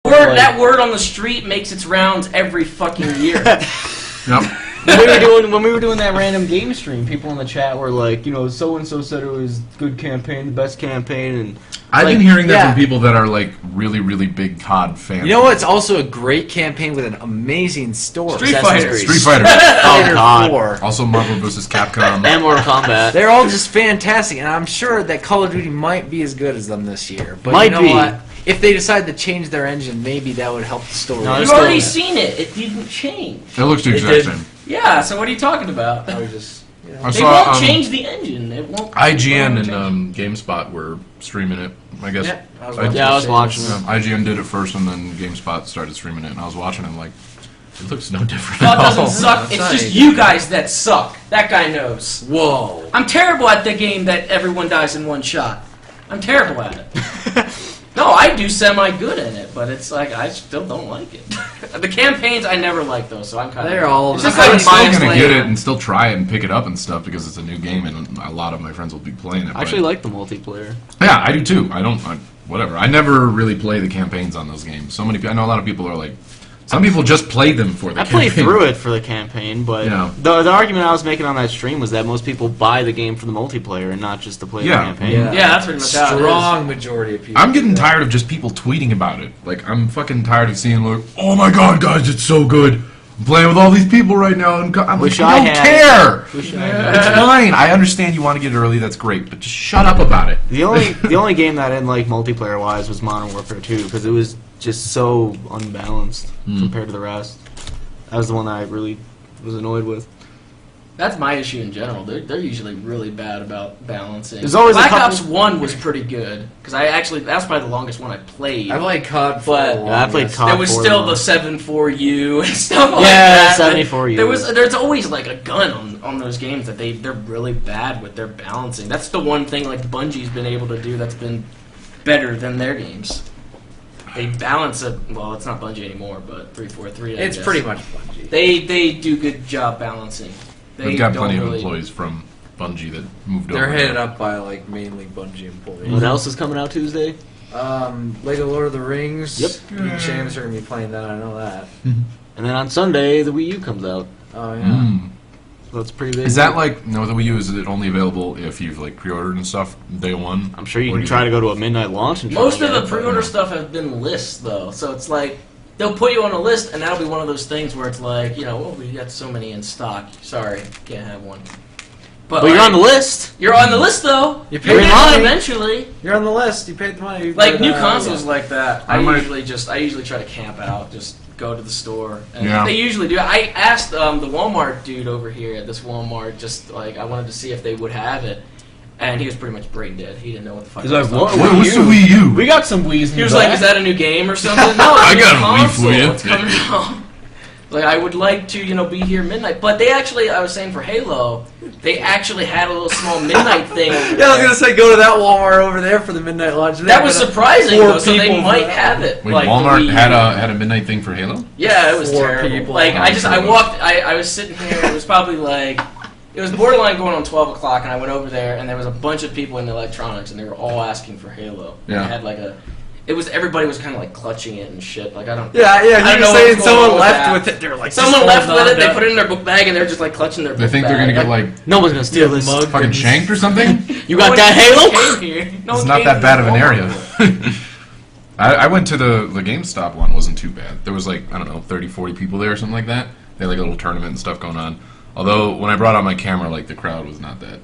Word, that word on the street makes its rounds every fucking year. Yep. When we were doing that random game stream, people in the chat were like, you know, so and so said it was good campaign, the best campaign, and I've been hearing that from people that are like really, really big COD fans. You know what's also a great campaign with an amazing story? Street Fighter. Street Fighter. oh god, 4. Also Marvel vs. Capcom. and Mortal Kombat. They're all just fantastic, and I'm sure that Call of Duty might be as good as them this year. But Might you know be. what? If they decide to change their engine, maybe that would help the story. No, You've already seen it. It didn't change. It looks the It exact did. same. Yeah, so what are you talking about? I was just, you know. I They saw won't change the engine. It won't. IGN it won't and GameSpot were streaming it. I guess. Yeah, I was watching it. IGN did it first, and then GameSpot started streaming it, and I was watching it. I'm like, it looks no different. COD at all. doesn't suck. It's just you guys that suck. That guy knows. Whoa. I'm terrible at the game that everyone dies in one shot. I'm terrible at it. No, I do semi-good in it, but it's like, I still don't like it. The campaigns I never like, though, so I'm kind of... They're all... It's just just I'm like still Mind gonna Flayer. get it and still try it and pick it up and stuff because it's a new game and a lot of my friends will be playing it. I actually like the multiplayer. Yeah, I do too. Whatever. I never really play the campaigns on those games. So many. I know a lot of people are like. Some people just play them for the I campaign. played through it for the campaign, but Yeah. the argument I was making on that stream was that most people buy the game for the multiplayer and not just to play Yeah. the campaign. Yeah, that's pretty much how it is. Strong majority of people. I'm getting tired of just people tweeting about it. Like, I'm fucking tired of seeing, like, oh my god, guys, it's so good. I'm playing with all these people right now, and I'm Wish like, I I don't had care. Wish I had. It's fine. I understand you want to get it early. That's great, but just shut up about it. The only game that I didn't like multiplayer wise was Modern Warfare 2 because it was just so unbalanced compared to the rest. That was the one that I really was annoyed with. That's my issue in general. They're usually really bad about balancing. There's always a Black couple- Ops 1 was pretty good, because that's probably the longest one I played. I played COD for But- the Yeah, I played longest. COD. There was for still the the 7.4U and stuff like Yeah, that. 74U. There's always like a gun on those games that they're really bad with their balancing. That's the one thing like Bungie's been able to do that's been better than their games. They balance it. Well, it's not Bungie anymore, but 343. I It's guess. pretty much Bungie. They do good job balancing. We've got don't plenty of really- employees from Bungie that moved They're over. headed up by like mainly Bungie employees. What else is coming out Tuesday? Lego Lord of the Rings. Yep. Me and James are gonna be playing that. I know that. And then on Sunday, the Wii U comes out. Oh yeah. Mm. So that's pretty big. Is that like, no, the Wii U, is it only available if you've like pre-ordered and stuff day one? I'm sure you Or can do try to go to a midnight launch and try Most to of get the it, pre-order but- stuff have been lists, though, so it's like they'll put you on a list, and that'll be one of those things where it's like, you know, well, we got so many in stock. Sorry, can't have one. But you're like, on the list. You're on the list, though. You You're paid in the line money. eventually. You're on the list. You paid the money. Like new consoles like that, I might- I usually try to camp out, just go to the store. And Yeah. They usually do. I asked the Walmart dude over here at this Walmart, just like I wanted to see if they would have it, and he was pretty much brain dead. He didn't know what the fuck. He's I was like, talking what? about. What's the Wii U? We got some Wii's. He was like, "Is that a new game or something?" No, it's I new got a Wii console. for you. It's coming out. Like I would like to, be here midnight, but they actually, I was saying for Halo, they actually had a little small midnight thing. Over Yeah, I was there. gonna say go to that Walmart over there for the midnight launch. That was surprising, Four though, so they people might for that. have it. Wait, like, the Walmart Wii U. had a midnight thing for Halo? Yeah, it was 4 terrible. people. Like Oh, I sure. walked. I was sitting here. It was probably like it was borderline going on 12 o'clock, and I went over there, and there was a bunch of people in electronics, and they were all asking for Halo. Yeah. They had like everybody was kind of like clutching it and shit. Like I don't. Yeah. I He don't was know saying what's going on someone with left that. with it. They're like, Someone just left hold with on it. They to put it in their book bag, and they're just like clutching their. They book think they're bag. gonna get like No one's gonna steal this. mug. fucking shanked or something? You got No that one Halo? came here. No It's one not came that to bad of an Walmart. area. I went to the GameStop one, wasn't too bad. There was like, I don't know, 30, 40 people there or something like that. They had like a little tournament and stuff going on. Although, when I brought out my camera, like, the crowd was not that.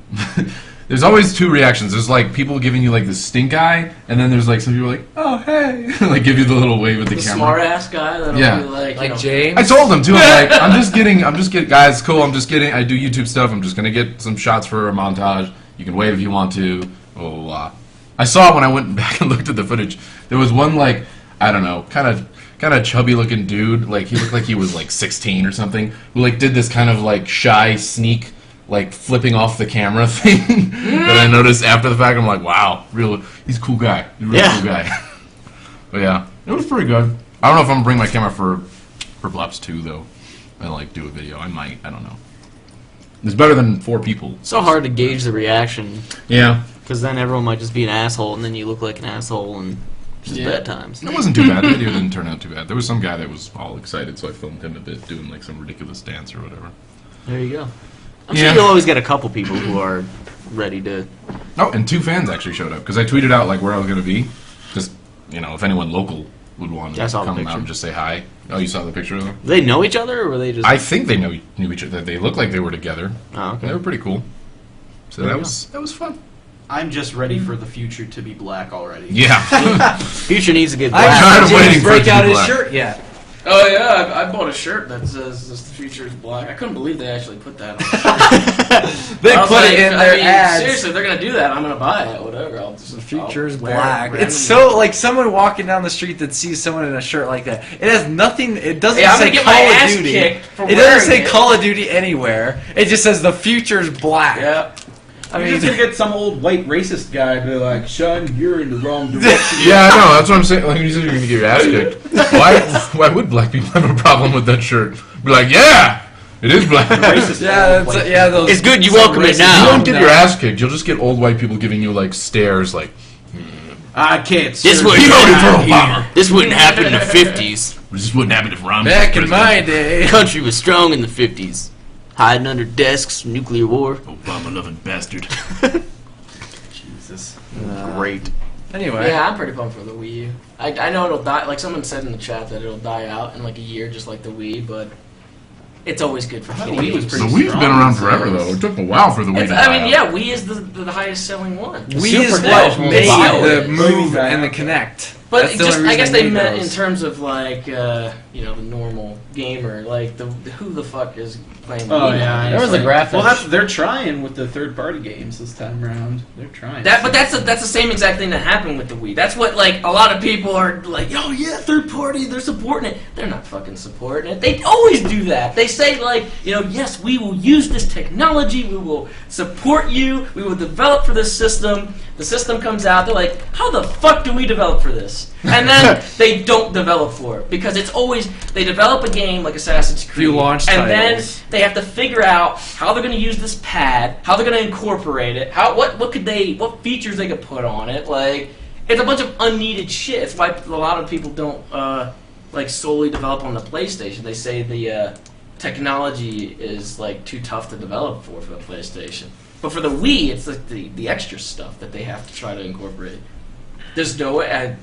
There's always two reactions. There's like people giving you like the stink eye, and then there's like some people like, oh, hey. Like give you the little wave with the The camera. smart ass guy that'll Yeah. be like, Like James. I told them too. I'm like, I'm just getting, guys, cool. I'm just kidding. I do YouTube stuff. I'm just gonna get some shots for a montage. You can wave if you want to. Blah blah blah. I saw when I went back and looked at the footage. There was one like, I don't know, kind of chubby looking dude. Like he looked like he was like 16 or something. Who like did this kind of like shy sneak, like flipping off the camera thing that I noticed after the fact. I'm like, wow, he's a cool guy. He's a really cool guy. But yeah, it was pretty good. I don't know if I'm gonna bring my camera for Blaps 2 though, and like do a video. I might. I don't know. It's better than 4 people. So hard to gauge the reaction Yeah. because then everyone might just be an asshole, and then you look like an asshole, and Just Yeah. bad times. It wasn't too bad. The video didn't turn out too bad. There was some guy that was all excited, so I filmed him a bit doing like some ridiculous dance or whatever. There you go. I'm Yeah. sure you'll always get a couple people who are ready to. Oh, and 2 fans actually showed up because I tweeted out like where I was going to be, just if anyone local would want Yeah, I to saw the come picture. out and just say hi. Oh, you saw the picture of them? Do they know each other, or were they just? I think they knew each other. They looked like they were together. Oh, They okay. were pretty cool. So There that you was fun. I'm just ready for the future to be black already. Yeah. Future needs to get I black. tired haven't of seen waiting James for it break to out be his black. shirt yet. Oh yeah, I bought a shirt that says "The future is black." I couldn't believe they actually put that on. They I was put like, it in I their mean, ads. Seriously, if they're gonna do that, I'm gonna buy it. Whatever. I'll just The future is I'll wear it black. randomly. It's so like someone walking down the street that sees someone in a shirt like that. It has nothing. It doesn't Yeah, I'm say gonna get Call my of ass Duty. kicked for It doesn't wearing say it. Call of Duty anywhere. It just says the future's black. Yeah. I You're mean, just gonna get some old white racist guy be like, "Son, you're in the wrong direction." Yeah, I know. That's what I'm saying. Like, you said you're going to get your ass kicked. Why would black people have a problem with that shirt? Be like, yeah, it is black. Racist yeah, old that's, white yeah. Those It's good. You some welcome it racist- now. You don't get your ass kicked. You'll just get old white people giving you like stares, like I can't. This serve would you voted for you. Obama. This wouldn't happen in the 50s. This wouldn't happen if Ron. Back was in my president. The day. country was strong in the 50s, hiding under desks, nuclear war. Obama-loving bastard. Jesus. Great. Anyway, Yeah, I'm pretty pumped for the Wii U. I know it'll die. Like someone said in the chat that it'll die out in like a year, just like the Wii. But it's always good for thought kiddie the Wii was games. The pretty Wii's strong been around in forever, sales. though. It took a while for the Wii to die I mean, out. yeah, Wii is the highest selling one. we Super is what Flash made Mobile the is Move really and the bad. Connect. But That's the just, only I reason guess they made meant in those. terms of like, the normal gamer, like who the fuck is playing Oh Wii yeah, nowadays? There was a Like, graphic. Well, they're trying with the third-party games this time around. They're trying. But that's the same exact thing that happened with the Wii. That's what like a lot of people are like, oh yeah, third party, they're supporting it. They're not fucking supporting it. They always do that. They say like, yes, we will use this technology, we will support you, we will develop for this system. The system comes out, they're like, how the fuck do we develop for this? And then they don't develop for it because it's always they develop a game like Assassin's Creed, Few launch and titles. then they have to figure out how they're going to use this pad, how they're going to incorporate it, what features they could put on it. Like it's a bunch of unneeded shit. It's why a lot of people don't like solely develop on the PlayStation. They say the technology is like too tough to develop for the PlayStation. But for the Wii, it's like the extra stuff that they have to try to incorporate. There's no way,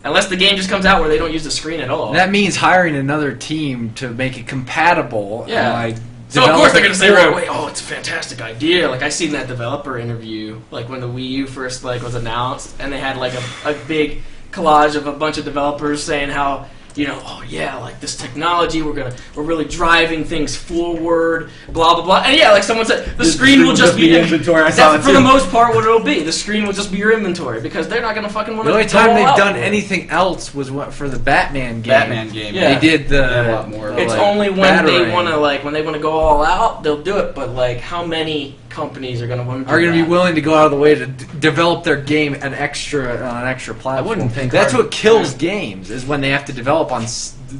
unless the game just comes out where they don't use the screen at all. That means hiring another team to make it compatible. Yeah. And, like, So of course they're develop gonna say it right for- away, "Oh, it's a fantastic idea!" Like I seen that developer interview, like when the Wii U first like was announced, and they had like a big collage of a bunch of developers saying how oh yeah, like this technology, we're really driving things forward, blah blah blah, and yeah, like someone said, the screen will just be inventory. I saw That's it for the too. most part what it'll be. The screen will just be your inventory because they're not gonna fucking want The to. only time they've done anything else was for the Batman game. Batman game. Yeah. They did Yeah, a lot more. It's like, only when they Batarang. want to when they want to go all out, they'll do it. But like, how many companies are going to want to? Are going to be willing to go out of the way to develop their game on an extra platform. wouldn't think that's hard- what kills games is when they have to develop on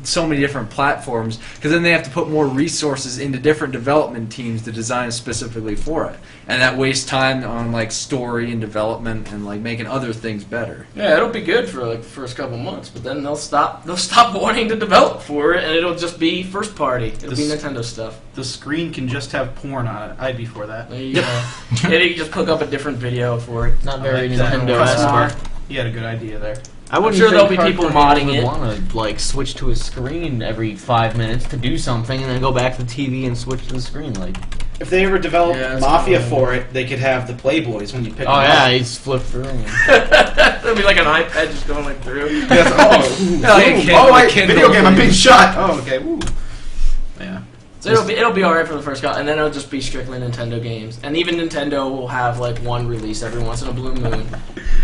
so many different platforms because then they have to put more resources into different development teams to design specifically for it, and that wastes time on like story and development and like making other things better. Yeah, it'll be good for like the first couple months, but then they'll stop. They'll stop wanting to develop for it, and it'll just be first party. It'll be This- Nintendo stuff. The screen can just have porn on it. I'd be for that. There you go. Yeah, you can just hook up a different video for it. Not I very like that. Nintendo-esque. Customer. You had a good idea there. I wouldn't sure there'll think be people hardcore modding gamers it. would want to like switch to a screen every 5 minutes to do something, and then go back to the TV and switch to the screen. Like, If they ever developed Yeah, that's Mafia kinda- for it, they could have the Playboys when you pick oh them yeah, up. he's flipped through. It'll be like an iPad just going like through. Yes, oh, No, you ooh, can't- oh, you wait, can't video go game, I'm play. being shot. Oh, okay, woo. Yeah. So it'll be alright for the first couple, and then it'll just be strictly Nintendo games. And even Nintendo will have like one release every once in a blue moon.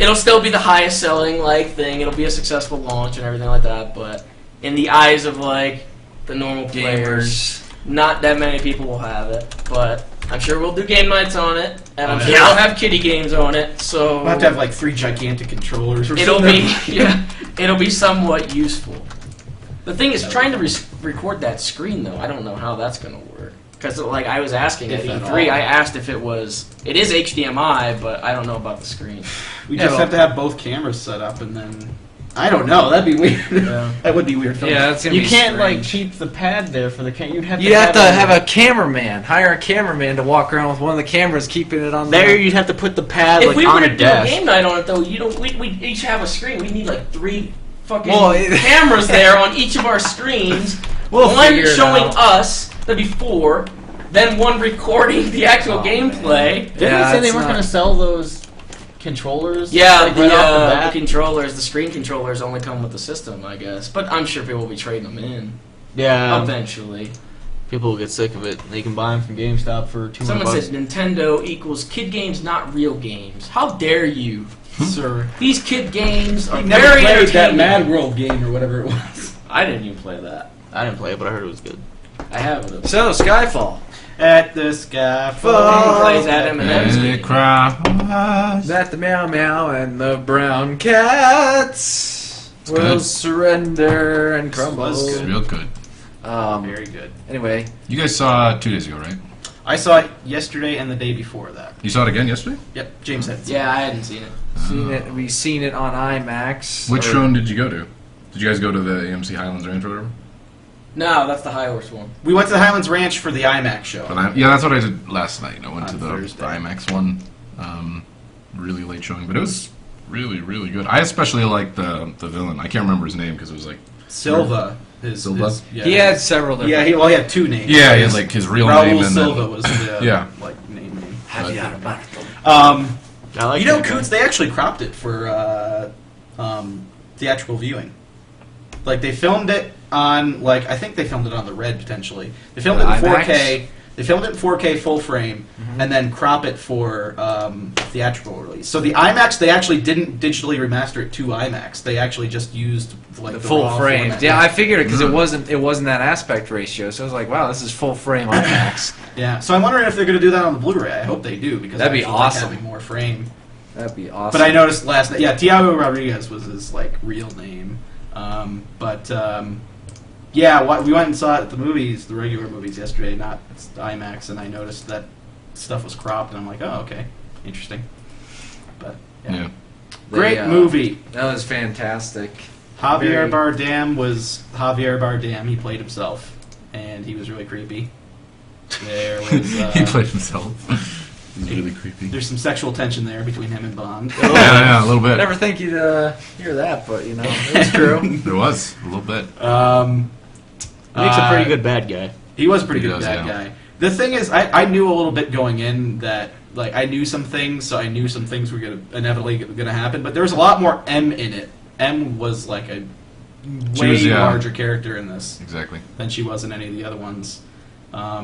It'll still be the highest selling like thing. It'll be a successful launch and everything like that. But in the eyes of like the normal players, not that many people will have it. But I'm sure we'll do game nights on it, and I'm Oh, sure yeah. we'll have kiddie games on it. So We'll have to have like 3 gigantic controllers or it'll something. be it'll be somewhat useful. The thing is, trying to record that screen though, I don't know how that's gonna work. Because like I was asking at If at E3, all. I asked if it is HDMI, but I don't know about the screen. We Yeah, just well- have to have both cameras set up and then I don't know. That'd be weird. Yeah. That would be weird. Yeah, that's gonna You be can't like strange. keep the pad there for the You'd have to. You have to have a cameraman. Hire a cameraman to walk around with one of the cameras, keeping it on There, the. you'd have to put the pad If like we on were a to do a desk. game night on it, though, we each have a screen. We need like 3 fucking Well, it- cameras there on each of our screens. We'll one figure it showing out. us, that'd be 4. Then one recording the actual Oh, gameplay. Didn't Yeah, they say they it's weren't not- going to sell those controllers? Yeah, like, right off the bat? the controllers, the screen controllers only come with the system, I guess. But I'm sure people will be trading them in Yeah, eventually. people will get sick of it. They can buy them from GameStop for $200. Someone said Nintendo equals kid games, not real games. How dare you, sir? These kid games are I never very played that entertaining. Mad World game or whatever it was. I didn't even play that. I didn't play it, but I heard it was good. I have it. So Skyfall. At the sky He falls. plays at M&M's And it game. cries. That the meow meow and the brown cats will good. surrender and crumble. was It's good. real good. Very good. Anyway, You guys saw it 2 days ago, right? I saw it yesterday and the day before that. You saw it again yesterday? Yep, James had. Yeah, I hadn't seen it. we've seen it on IMAX. Which Or- showing did you go to? Did you guys go to the AMC Highlands Ranch or whatever? No, that's the High Horse one. We went to the Highlands Ranch for the IMAX show. Yeah, that's what I did last night. I went On to the Thursday. IMAX one. Really late showing, but it was really, really good. I especially liked the villain. I can't remember his name because it was like Silva. Silva? Yeah, He had several different. Yeah, he had 2 names. he had like his real Raul name and Silva then was the Yeah. like name. Javier Bardem. I like You know, that guy. Coots, they actually cropped it for theatrical viewing. Like they filmed it on I think they filmed it on the Red potentially. They filmed it in IMAX? 4K. They filmed it in 4K full frame and then crop it for theatrical release. So the IMAX they actually didn't digitally remaster it to IMAX. They actually just used like The the full raw frame. format. Yeah, I figured it because Mm. it wasn't that aspect ratio. So I was like, wow, this is full frame IMAX. Yeah. So I'm wondering if they're going to do that on the Blu-ray. I hope they do because That'd be I actually like awesome. having more frame. That'd be awesome. But I noticed last night, Tiago Rodriguez was his real name. We went and saw it at the movies, the regular movies yesterday, not IMAX, and I noticed that stuff was cropped, and I'm like, oh, okay, interesting. But yeah. great They, movie. That was fantastic. Javier very- Bardem was Javier Bardem. He played himself, and he was really creepy. There was he played himself. He's really creepy. there's some sexual tension there between him and Bond. Yeah, a little I bit. never think you'd hear that, but it's true. There was a little bit. He makes a pretty good bad guy. He was a pretty He good does, bad yeah. guy. The thing is, I knew a little bit going in that I knew some things, so I knew some things were inevitably gonna happen. But there was a lot more M in it. M was like a She way was, yeah. larger character in this Exactly. than she was in any of the other ones.